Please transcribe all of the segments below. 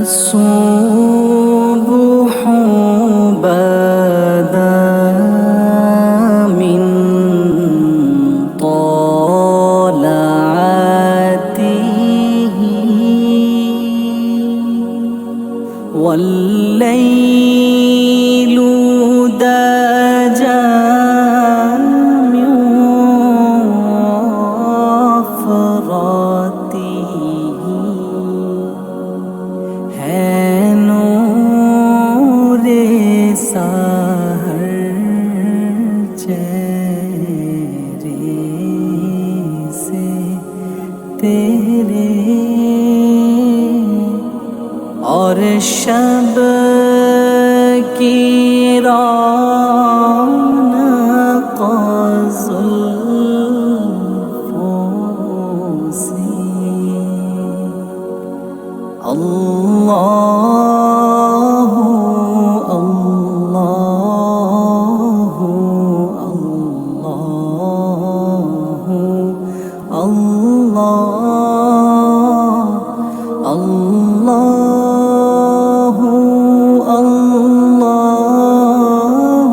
الصبح بدا من طلعته والليل دجى من وفرته है नूरे सहर चेहरे से तेरे और शब की रौनक जुल्फों से अल्लाहु अल्लाहु अल्लाहु अल्लाह अल्लाहु अल्लाहु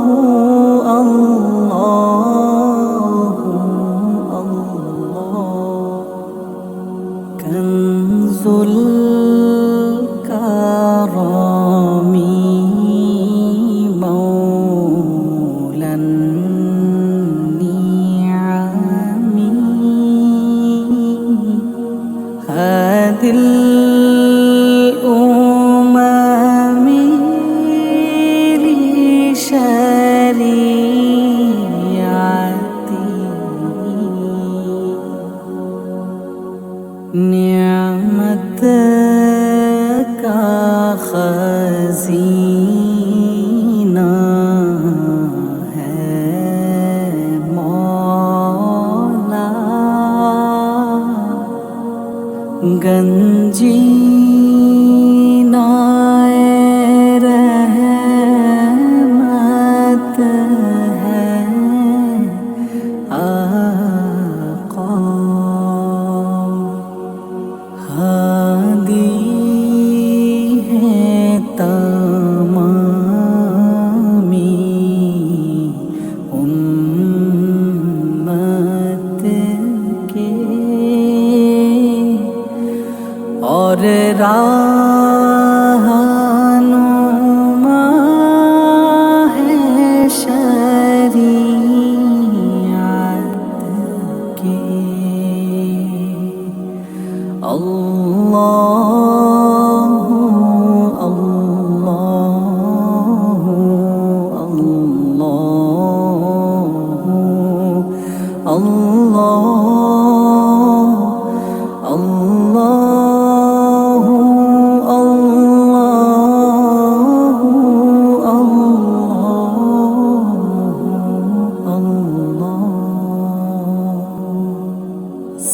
अल्लाहु अल्लाह कंजुल الأمم لشريعتي نعمتك خزينة है मौला गंजीना रहमत है आका हादी है तमामी उम्मत के और राहनुमा है शरीयत के अल्लाहु अल्लाहु अल्लाहु अल्लाह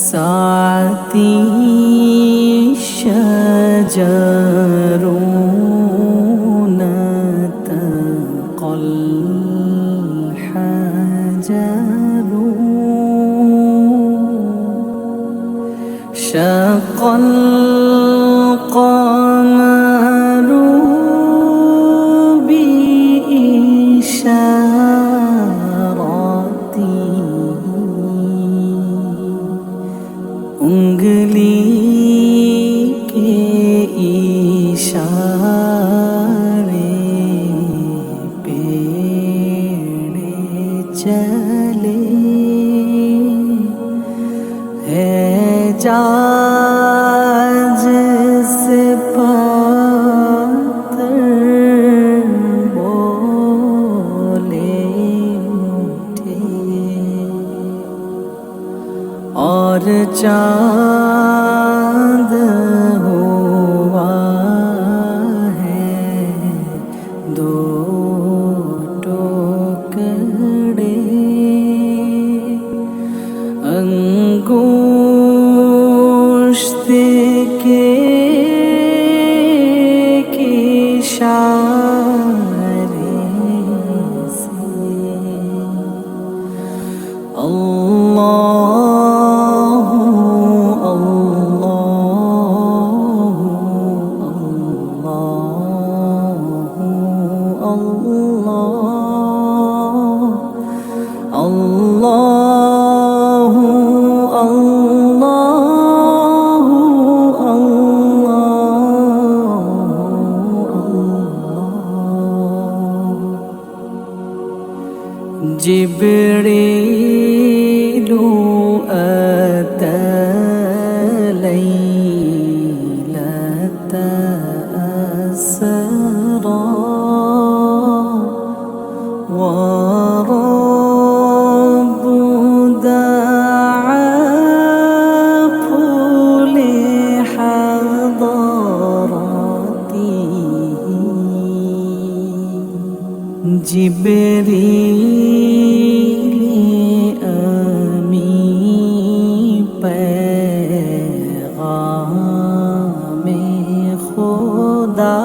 साती शजरून तक़ल हजरू शक़ल क़मरू बिइशारती उंगली के इशारे पेड़े चले है जाज से पत्थर बोले उठे और चाँद हुआ है दो टुकड़े अंगुष्ठ के इशारे से अल्लाह जिब्रीलु अता लैलता असरा ورب دعاه لحضرته जिब्रील अमीन पैगामे खुदा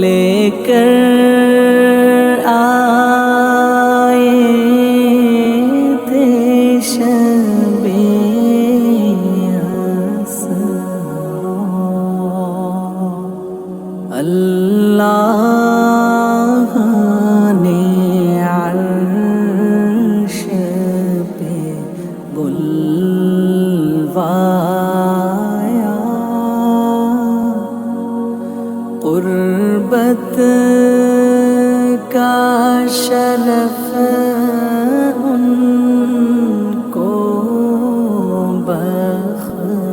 लेकर आए थे शबे असरा। अल्लाह ने अर्श पे बुलवाया, क़ुर्बत का शरफ उनको बख्शा।